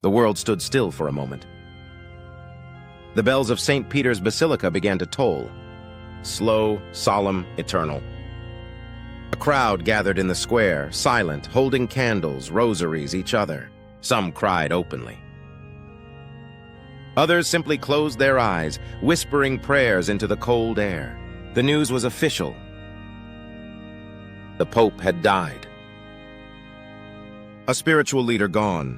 The world stood still for a moment. The bells of St. Peter's Basilica began to toll, slow, solemn, eternal. A crowd gathered in the square, silent, holding candles, rosaries, each other. Some cried openly. Others simply closed their eyes, whispering prayers into the cold air. The news was official. The Pope had died. A spiritual leader gone.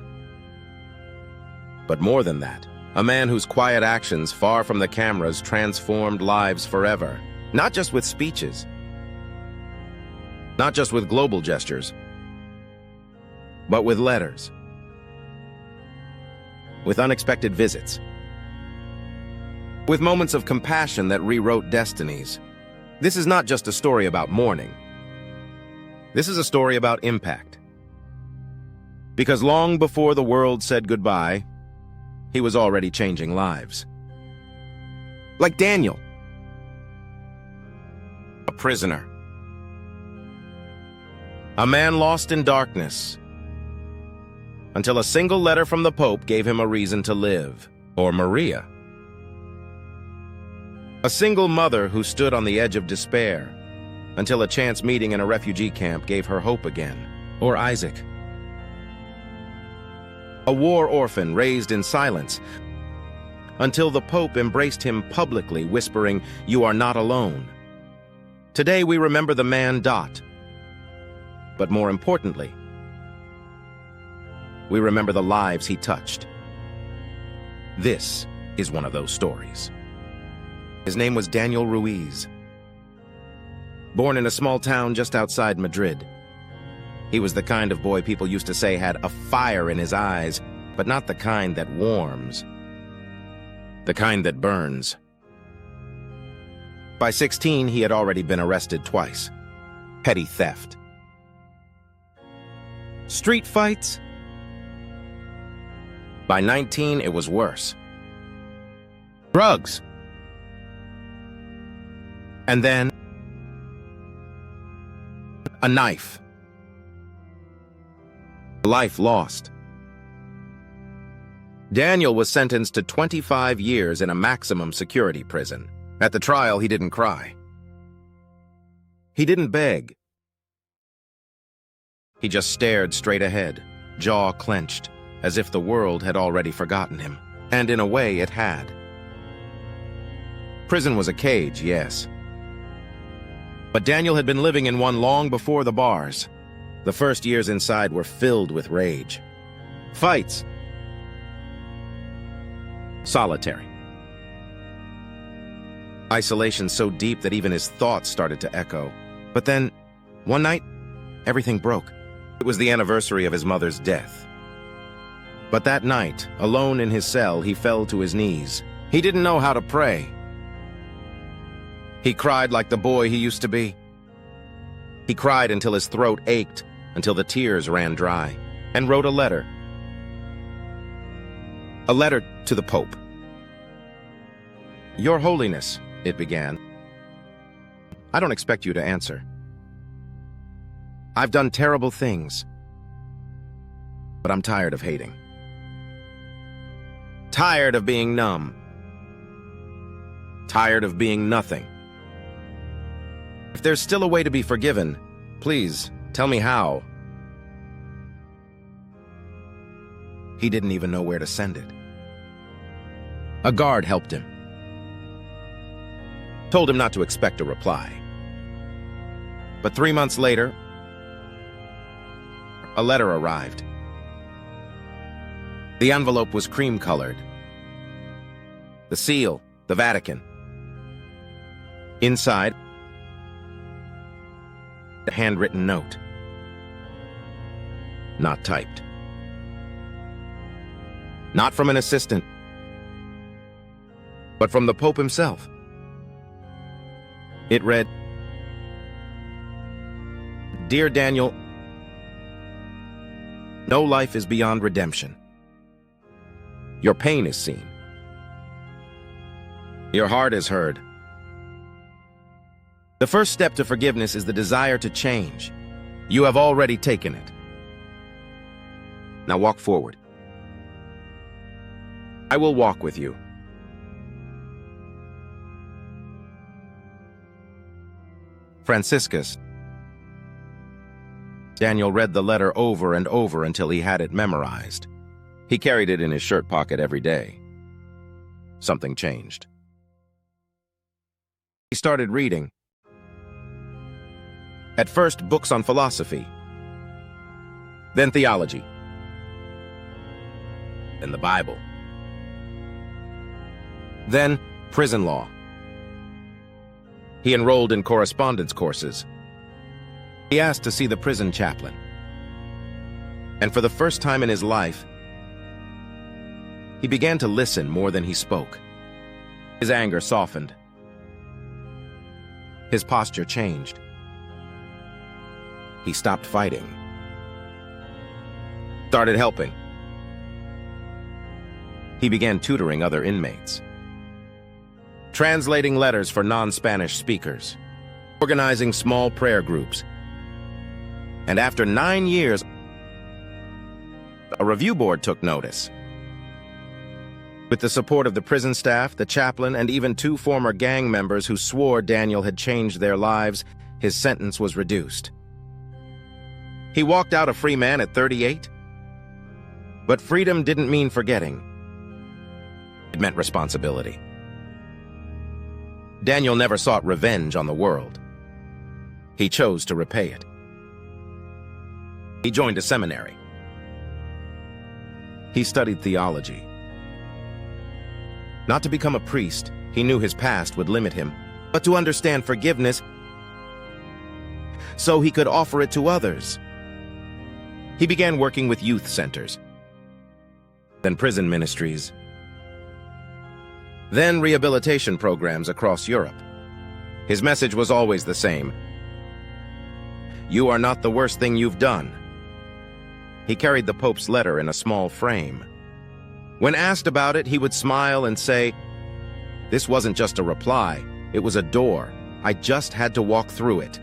But more than that, a man whose quiet actions, far from the cameras, transformed lives forever. Not just with speeches, not just with global gestures, but with letters, with unexpected visits, with moments of compassion that rewrote destinies. This is not just a story about mourning. This is a story about impact. Because long before the world said goodbye, he was already changing lives. Like Daniel, a prisoner, a man lost in darkness, until a single letter from the Pope gave him a reason to live. Or Maria, a single mother who stood on the edge of despair, until a chance meeting in a refugee camp gave her hope again. Or Isaac, a war orphan raised in silence, until the Pope embraced him publicly, whispering, "You are not alone." Today we remember the man Dot. But more importantly, we remember the lives he touched. This is one of those stories. His name was Daniel Ruiz. Born in a small town just outside Madrid, he was the kind of boy people used to say had a fire in his eyes, but not the kind that warms, the kind that burns. By 16, he had already been arrested twice. Petty theft. Street fights. By 19, it was worse. Drugs. And then a knife. Life lost. Daniel was sentenced to 25 years in a maximum security prison. At the trial, he didn't cry. He didn't beg. He just stared straight ahead, jaw clenched, as if the world had already forgotten him. And in a way, it had. Prison was a cage, yes. But Daniel had been living in one long before the bars. The first years inside were filled with rage. Fights. Solitary. Isolation so deep that even his thoughts started to echo. But then, one night, everything broke. It was the anniversary of his mother's death. But that night, alone in his cell, he fell to his knees. He didn't know how to pray. He cried like the boy he used to be. He cried until his throat ached, until the tears ran dry, and wrote a letter. A letter to the Pope. "Your Holiness," it began, "I don't expect you to answer. I've done terrible things, but I'm tired of hating. Tired of being numb. Tired of being nothing. If there's still a way to be forgiven, please tell me how." He didn't even know where to send it. A guard helped him. Told him not to expect a reply. But 3 months later, a letter arrived. The envelope was cream-colored. The seal, the Vatican. Inside, a handwritten note. Not typed. Not from an assistant, but from the Pope himself. It read, "Dear Daniel, no life is beyond redemption. Your pain is seen. Your heart is heard. The first step to forgiveness is the desire to change. You have already taken it. Now walk forward. I will walk with you. Franciscus. Daniel read the letter over and over until he had it memorized. He carried it in his shirt pocket every day. Something changed. He started reading. At first, books on philosophy. Then theology. Then the Bible. Then prison law. He enrolled in correspondence courses. He asked to see the prison chaplain. And for the first time in his life, he began to listen more than he spoke. His anger softened. His posture changed. He stopped fighting. Started helping. He began tutoring other inmates, translating letters for non-Spanish speakers, organizing small prayer groups. And after 9 years, a review board took notice. With the support of the prison staff, the chaplain, and even 2 former gang members who swore Daniel had changed their lives, his sentence was reduced. He walked out a free man at 38. But freedom didn't mean forgetting. It meant responsibility. Daniel never sought revenge on the world. He chose to repay it. He joined a seminary. He studied theology. Not to become a priest, he knew his past would limit him, but to understand forgiveness so he could offer it to others. He began working with youth centers, then prison ministries, then rehabilitation programs across Europe. His message was always the same. You are not the worst thing you've done. He carried the Pope's letter in a small frame. When asked about it, he would smile and say, "This wasn't just a reply, it was a door. I just had to walk through it."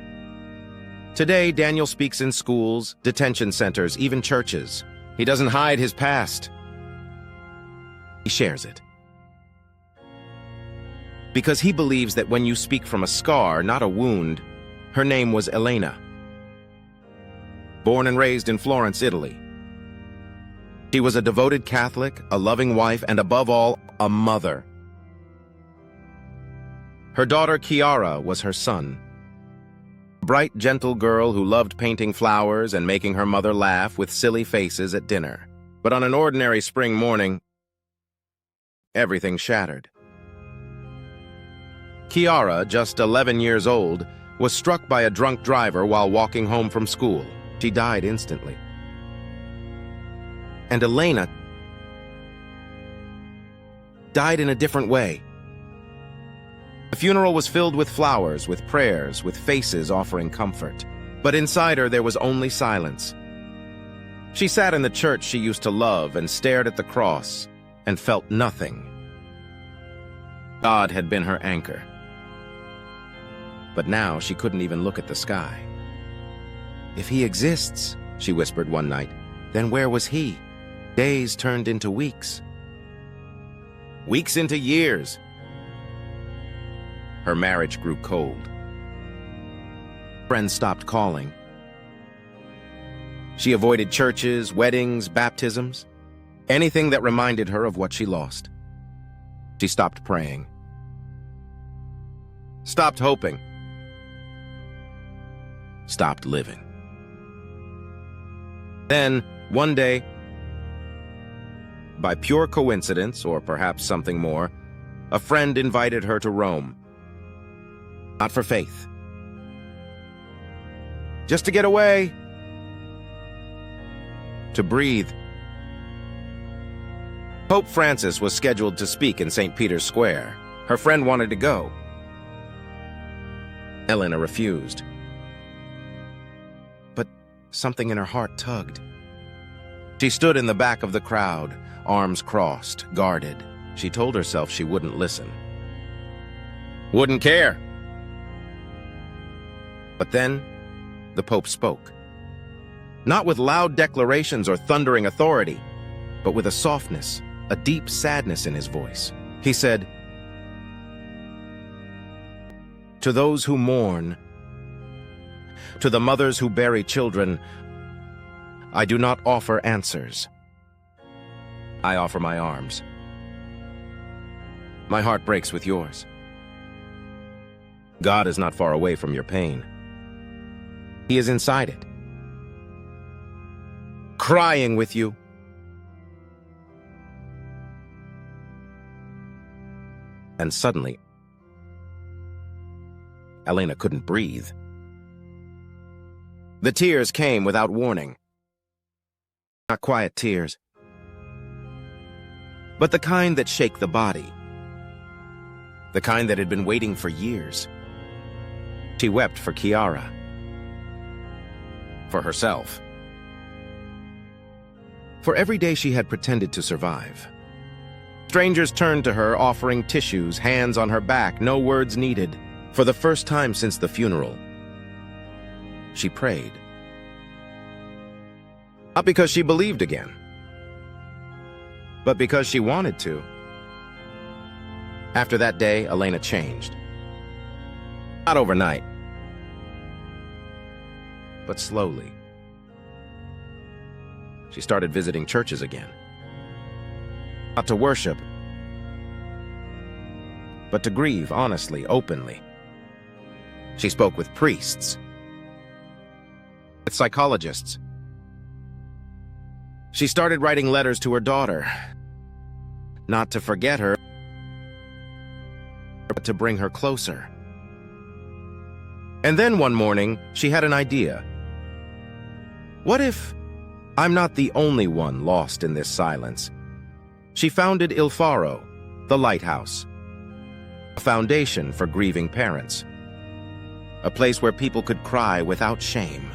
Today, Daniel speaks in schools, detention centers, even churches. He doesn't hide his past. He shares it. Because he believes that when you speak from a scar, not a wound. Her name was Elena. Born and raised in Florence, Italy. She was a devoted Catholic, a loving wife, and above all, a mother. Her daughter Chiara was her son. A bright, gentle girl who loved painting flowers and making her mother laugh with silly faces at dinner. But on an ordinary spring morning, everything shattered. Chiara, just 11 years old, was struck by a drunk driver while walking home from school. She died instantly. And Elena died in a different way. The funeral was filled with flowers, with prayers, with faces offering comfort. But inside her there was only silence. She sat in the church she used to love and stared at the cross and felt nothing. God had been her anchor. But now she couldn't even look at the sky. "If he exists," she whispered one night, "then where was he?" Days turned into weeks. Weeks into years. Her marriage grew cold. Friends stopped calling. She avoided churches, weddings, baptisms, anything that reminded her of what she lost. She stopped praying. Stopped hoping. Stopped living. Then, one day, by pure coincidence, or perhaps something more, a friend invited her to Rome. Not for faith. Just to get away. To breathe. Pope Francis was scheduled to speak in St. Peter's Square. Her friend wanted to go. Elena refused. But something in her heart tugged. She stood in the back of the crowd, arms crossed, guarded. She told herself she wouldn't listen. Wouldn't care. But then, the Pope spoke. Not with loud declarations or thundering authority, but with a softness, a deep sadness in his voice. He said, "To those who mourn, to the mothers who bury children, I do not offer answers. I offer my arms. My heart breaks with yours. God is not far away from your pain. He is inside it, crying with you." And suddenly, Elena couldn't breathe. The tears came without warning. Not quiet tears, but the kind that shake the body. The kind that had been waiting for years. She wept for Kiara. For herself. For every day she had pretended to survive. Strangers turned to her, offering tissues, hands on her back, no words needed. For the first time since the funeral, she prayed. Not because she believed again, but because she wanted to. After that day, Elena changed. Not overnight, but slowly. She started visiting churches again. Not to worship, but to grieve honestly, openly. She spoke with priests, with psychologists. She started writing letters to her daughter, not to forget her, but to bring her closer. And then one morning, she had an idea. What if I'm not the only one lost in this silence? She founded Il Faro, the lighthouse, a foundation for grieving parents, a place where people could cry without shame,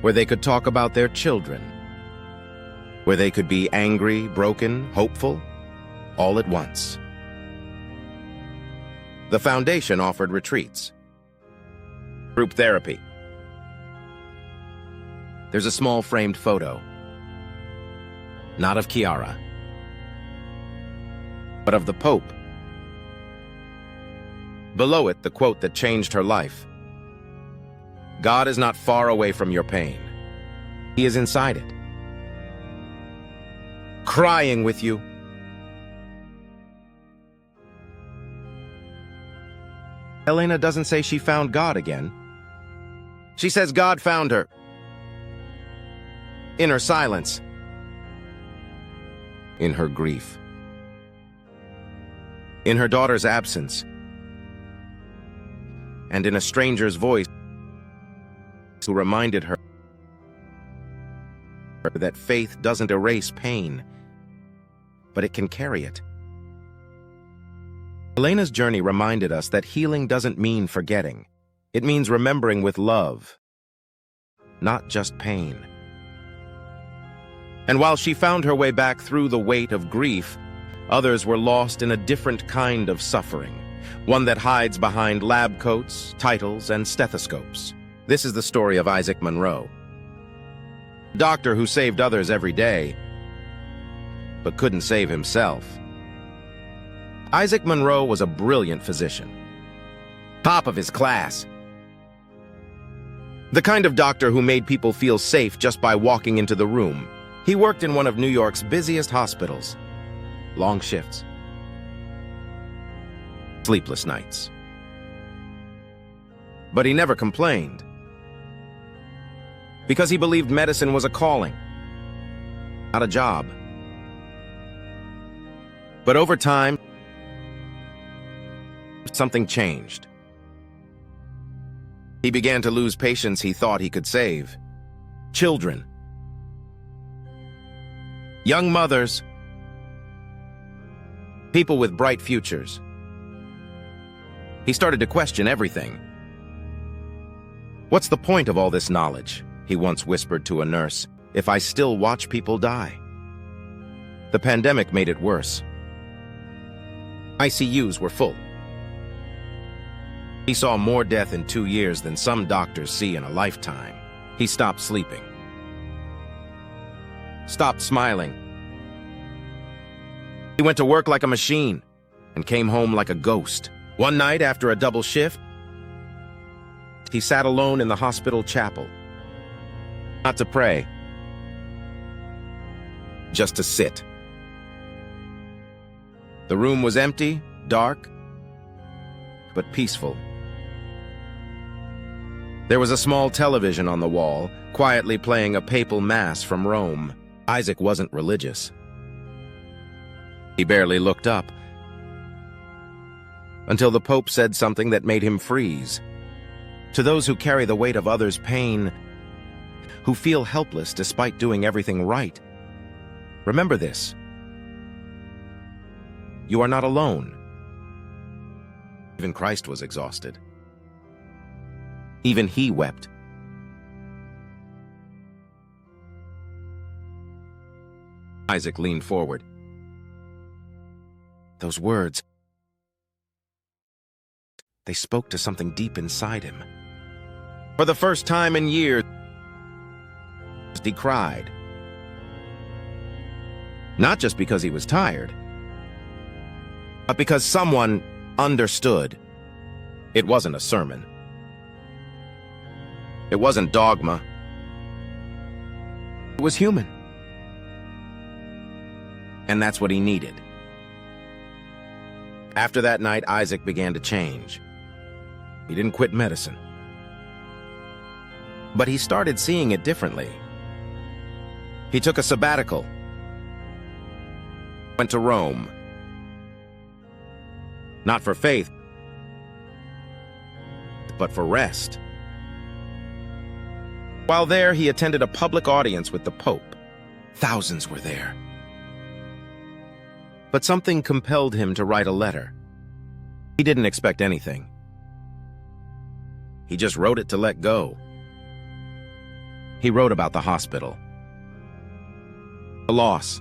where they could talk about their children, where they could be angry, broken, hopeful, all at once. The foundation offered retreats, group therapy. There's a small framed photo, not of Kiara, but of the Pope. Below it, the quote that changed her life. God is not far away from your pain. He is inside it, crying with you. Elena doesn't say she found God again. She says God found her. In her silence. In her grief. In her daughter's absence. And in a stranger's voice who reminded her that faith doesn't erase pain, but it can carry it. Elena's journey reminded us that healing doesn't mean forgetting. It means remembering with love, not just pain. And while she found her way back through the weight of grief, others were lost in a different kind of suffering, one that hides behind lab coats, titles, and stethoscopes. This is the story of Isaac Monroe, a doctor who saved others every day, but couldn't save himself. Isaac Monroe was a brilliant physician, top of his class. The kind of doctor who made people feel safe just by walking into the room. He worked in one of New York's busiest hospitals. Long shifts. Sleepless nights. But he never complained. Because he believed medicine was a calling, not a job. But over time, something changed. He began to lose patients he thought he could save. Children. Young mothers. People with bright futures. He started to question everything. What's the point of all this knowledge? He once whispered to a nurse, if I still watch people die. The pandemic made it worse. ICUs were full. He saw more death in 2 years than some doctors see in a lifetime. He stopped sleeping. Stopped smiling. He went to work like a machine and came home like a ghost. One night, after a double shift, he sat alone in the hospital chapel. Not to pray, just to sit. The room was empty, dark, but peaceful. There was a small television on the wall, quietly playing a papal mass from Rome. Isaac wasn't religious. He barely looked up until the Pope said something that made him freeze. To those who carry the weight of others' pain, who feel helpless despite doing everything right, remember this: you are not alone. Even Christ was exhausted. Even he wept. Isaac leaned forward. Those words, they spoke to something deep inside him. For the first time in years, he cried. Not just because he was tired, but because someone understood. It wasn't a sermon. It wasn't dogma. It was human. And that's what he needed. After that night, Isaac began to change. He didn't quit medicine. But he started seeing it differently. He took a sabbatical. Went to Rome. Not for faith, but for rest. While there, he attended a public audience with the Pope. Thousands were there. But something compelled him to write a letter. He didn't expect anything. He just wrote it to let go. He wrote about the hospital, the loss,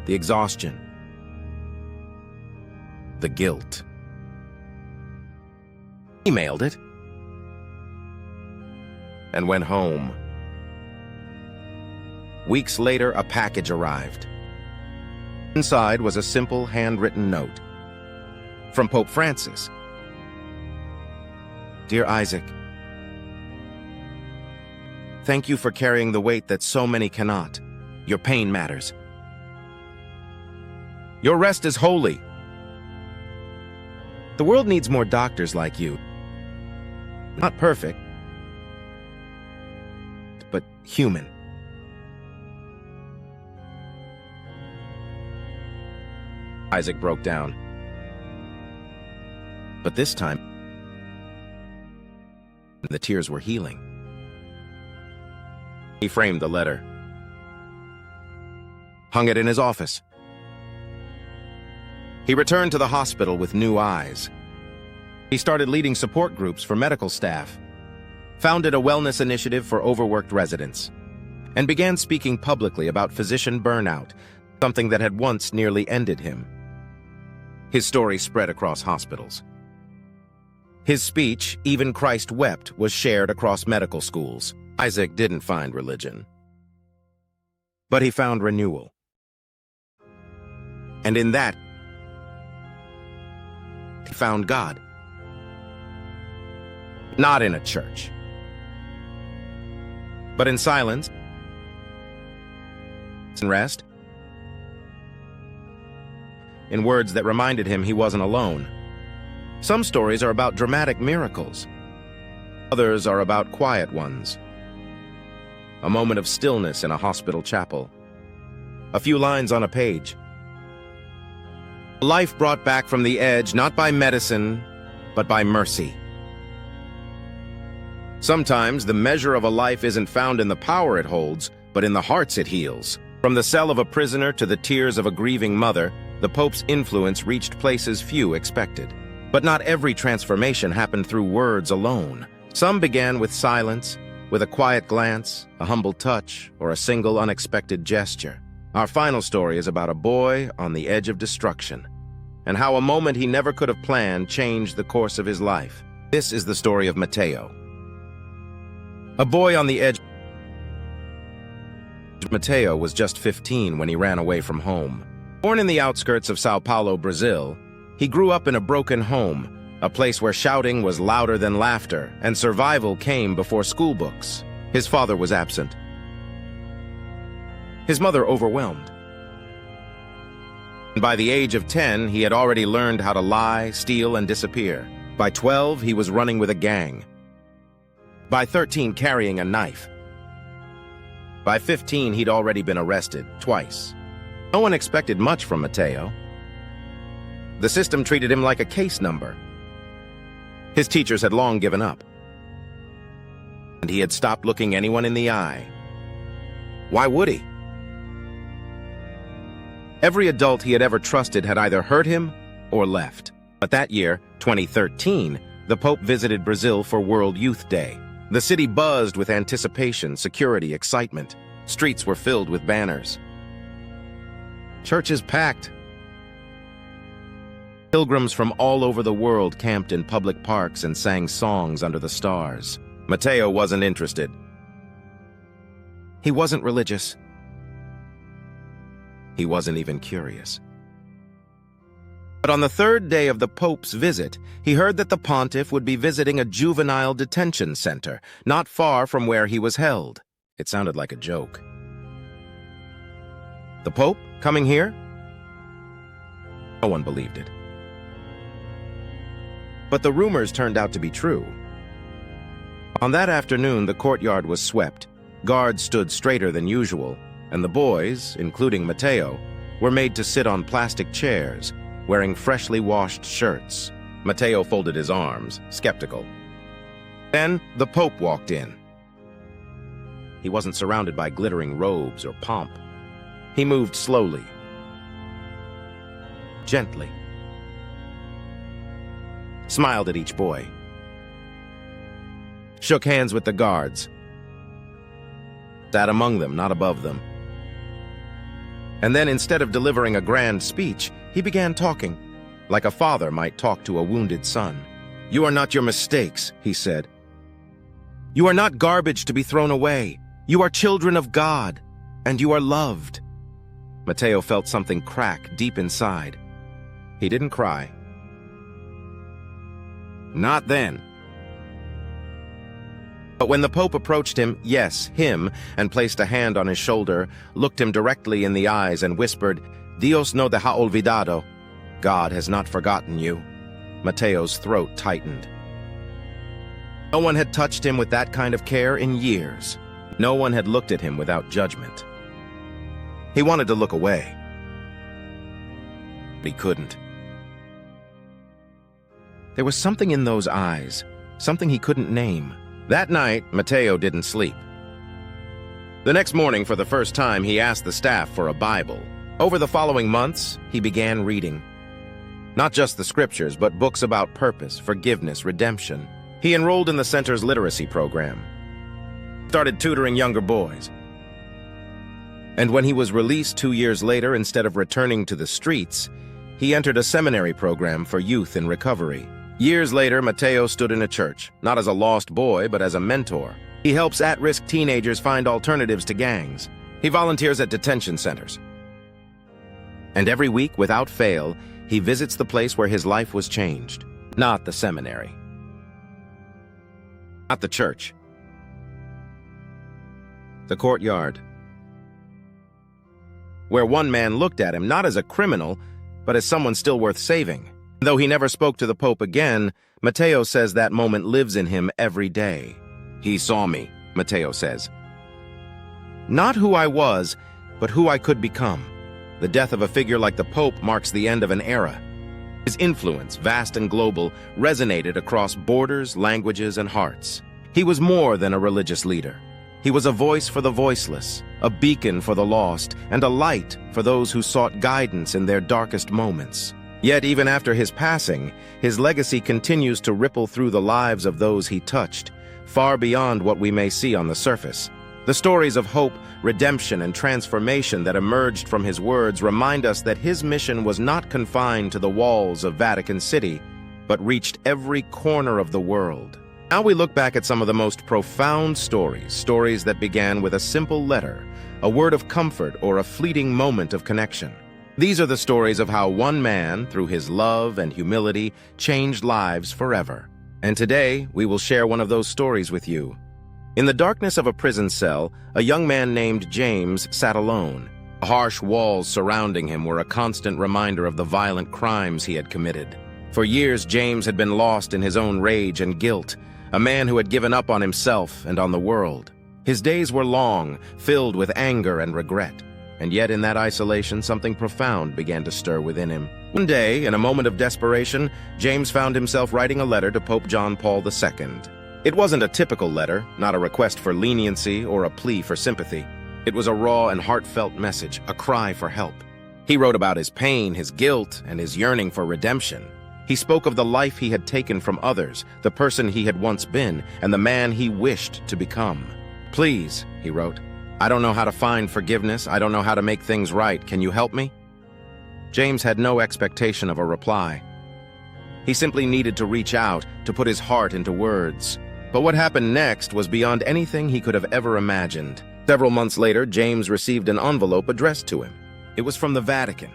the exhaustion, the guilt. He mailed it and went home. Weeks later, a package arrived. Inside was a simple handwritten note from Pope Francis. Dear Isaac, thank you for carrying the weight that so many cannot. Your pain matters. Your rest is holy. The world needs more doctors like you. Not perfect, but human. Isaac broke down. But this time, the tears were healing. He framed the letter, hung it in his office. He returned to the hospital with new eyes. He started leading support groups for medical staff, founded a wellness initiative for overworked residents, and began speaking publicly about physician burnout, something that had once nearly ended him. His story spread across hospitals. His speech, Even Christ Wept, was shared across medical schools. Isaac didn't find religion, but he found renewal. And in that, he found God. Not in a church, but in silence and rest, in words that reminded him he wasn't alone. Some stories are about dramatic miracles. Others are about quiet ones. A moment of stillness in a hospital chapel. A few lines on a page. Life brought back from the edge, not by medicine, but by mercy. Sometimes the measure of a life isn't found in the power it holds, but in the hearts it heals. From the cell of a prisoner to the tears of a grieving mother, the Pope's influence reached places few expected. But not every transformation happened through words alone. Some began with silence, with a quiet glance, a humble touch, or a single unexpected gesture. Our final story is about a boy on the edge of destruction, and how a moment he never could have planned changed the course of his life. This is the story of Mateo, a boy on the edge Mateo was just 15 when he ran away from home. Born in the outskirts of Sao Paulo, Brazil, he grew up in a broken home, a place where shouting was louder than laughter and survival came before school books. His father was absent. His mother overwhelmed. By the age of 10, he had already learned how to lie, steal, and disappear. By 12, he was running with a gang. By 13, carrying a knife. By 15, he'd already been arrested, twice. No one expected much from Mateo. The system treated him like a case number. His teachers had long given up. And he had stopped looking anyone in the eye. Why would he? Every adult he had ever trusted had either hurt him or left. But that year, 2013, the Pope visited Brazil for World Youth Day. The city buzzed with anticipation, security, excitement. Streets were filled with banners. Churches packed. Pilgrims from all over the world camped in public parks and sang songs under the stars. Mateo wasn't interested. He wasn't religious. He wasn't even curious. But on the third day of the Pope's visit, he heard that the pontiff would be visiting a juvenile detention center, not far from where he was held. It sounded like a joke. The Pope coming here? No one believed it. But the rumors turned out to be true. On that afternoon, the courtyard was swept. Guards stood straighter than usual, and the boys, including Mateo, were made to sit on plastic chairs, wearing freshly washed shirts. Mateo folded his arms, skeptical. Then the Pope walked in. He wasn't surrounded by glittering robes or pomp. He moved slowly, gently, smiled at each boy, shook hands with the guards, sat among them, not above them. And then, instead of delivering a grand speech, he began talking, like a father might talk to a wounded son. "You are not your mistakes," he said. "You are not garbage to be thrown away. You are children of God, and you are loved." Mateo felt something crack deep inside. He didn't cry. Not then. But when the Pope approached him, yes, him, and placed a hand on his shoulder, looked him directly in the eyes and whispered, "Dios no te ha olvidado." God has not forgotten you. Mateo's throat tightened. No one had touched him with that kind of care in years. No one had looked at him without judgment. He wanted to look away, but he couldn't. There was something in those eyes, something he couldn't name. That night, Mateo didn't sleep. The next morning, for the first time, he asked the staff for a Bible. Over the following months, he began reading. Not just the scriptures, but books about purpose, forgiveness, redemption. He enrolled in the center's literacy program, started tutoring younger boys. And when he was released 2 years later, instead of returning to the streets, he entered a seminary program for youth in recovery. Years later, Mateo stood in a church, not as a lost boy, but as a mentor. He helps at-risk teenagers find alternatives to gangs. He volunteers at detention centers. And every week, without fail, he visits the place where his life was changed. Not the seminary. Not the church. The courtyard. Where one man looked at him not as a criminal, but as someone still worth saving. Though he never spoke to the Pope again, Mateo says that moment lives in him every day. "He saw me," Mateo says. "Not who I was, but who I could become." The death of a figure like the Pope marks the end of an era. His influence, vast and global, resonated across borders, languages, and hearts. He was more than a religious leader. He was a voice for the voiceless, a beacon for the lost, and a light for those who sought guidance in their darkest moments. Yet even after his passing, his legacy continues to ripple through the lives of those he touched, far beyond what we may see on the surface. The stories of hope, redemption, and transformation that emerged from his words remind us that his mission was not confined to the walls of Vatican City, but reached every corner of the world. Now we look back at some of the most profound stories that began with a simple letter, a word of comfort, or a fleeting moment of connection. These are the stories of how one man, through his love and humility, changed lives forever. And today, we will share one of those stories with you. In the darkness of a prison cell, a young man named James sat alone. The harsh walls surrounding him were a constant reminder of the violent crimes he had committed. For years, James had been lost in his own rage and guilt, a man who had given up on himself and on the world. His days were long, filled with anger and regret. And yet in that isolation, something profound began to stir within him. One day, in a moment of desperation, James found himself writing a letter to Pope John Paul II. It wasn't a typical letter, not a request for leniency or a plea for sympathy. It was a raw and heartfelt message, a cry for help. He wrote about his pain, his guilt, and his yearning for redemption. He spoke of the life he had taken from others, the person he had once been, and the man he wished to become. "Please," he wrote, "I don't know how to find forgiveness. I don't know how to make things right. Can you help me?" James had no expectation of a reply. He simply needed to reach out, to put his heart into words. But what happened next was beyond anything he could have ever imagined. Several months later, James received an envelope addressed to him. It was from the Vatican.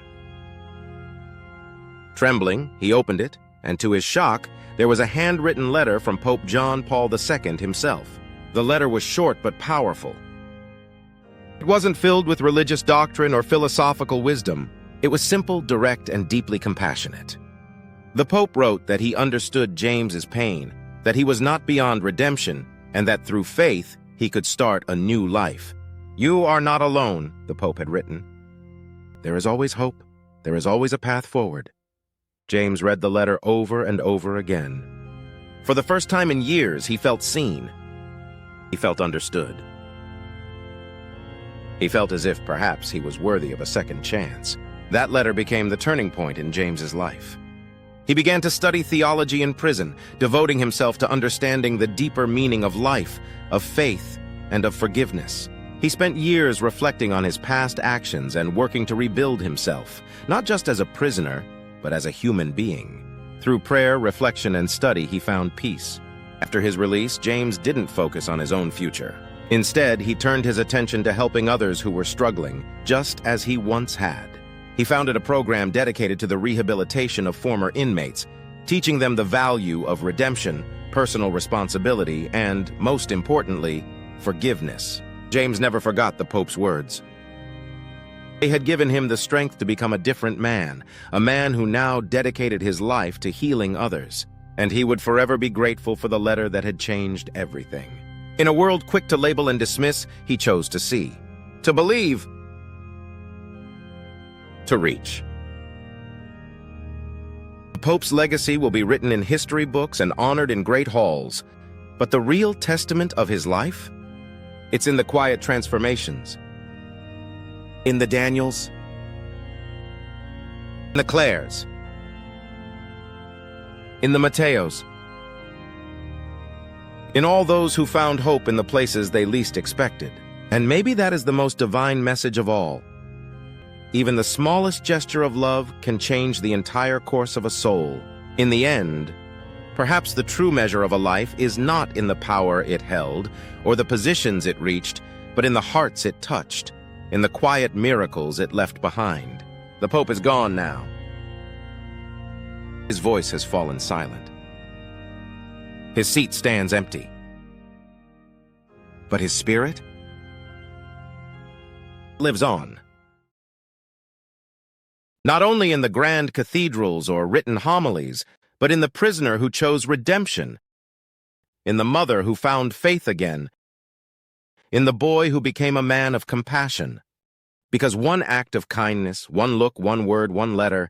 Trembling, he opened it, and to his shock, there was a handwritten letter from Pope John Paul II himself. The letter was short but powerful. It wasn't filled with religious doctrine or philosophical wisdom. It was simple, direct, and deeply compassionate. The Pope wrote that he understood James's pain, that he was not beyond redemption, and that through faith, he could start a new life. "You are not alone," the Pope had written. "There is always hope. There is always a path forward." James read the letter over and over again. For the first time in years, he felt seen. He felt understood. He felt as if perhaps he was worthy of a second chance. That letter became the turning point in James's life. He began to study theology in prison, devoting himself to understanding the deeper meaning of life, of faith, and of forgiveness. He spent years reflecting on his past actions and working to rebuild himself, not just as a prisoner, but as a human being. Through prayer, reflection, and study, he found peace. After his release, James didn't focus on his own future. Instead, he turned his attention to helping others who were struggling, just as he once had. He founded a program dedicated to the rehabilitation of former inmates, teaching them the value of redemption, personal responsibility, and, most importantly, forgiveness. James never forgot the Pope's words. They had given him the strength to become a different man, a man who now dedicated his life to healing others. And he would forever be grateful for the letter that had changed everything. In a world quick to label and dismiss, he chose to see, to believe, to reach. The Pope's legacy will be written in history books and honored in great halls. But the real testament of his life? It's in the quiet transformations. In the Daniels, in the Claires, in the Mateos, in all those who found hope in the places they least expected. And maybe that is the most divine message of all. Even the smallest gesture of love can change the entire course of a soul. In the end, perhaps the true measure of a life is not in the power it held or the positions it reached, but in the hearts it touched, in the quiet miracles it left behind. The Pope is gone now. His voice has fallen silent. His seat stands empty. But his spirit lives on. Not only in the grand cathedrals or written homilies, but in the prisoner who chose redemption, in the mother who found faith again, in the boy who became a man of compassion. Because one act of kindness, one look, one word, one letter,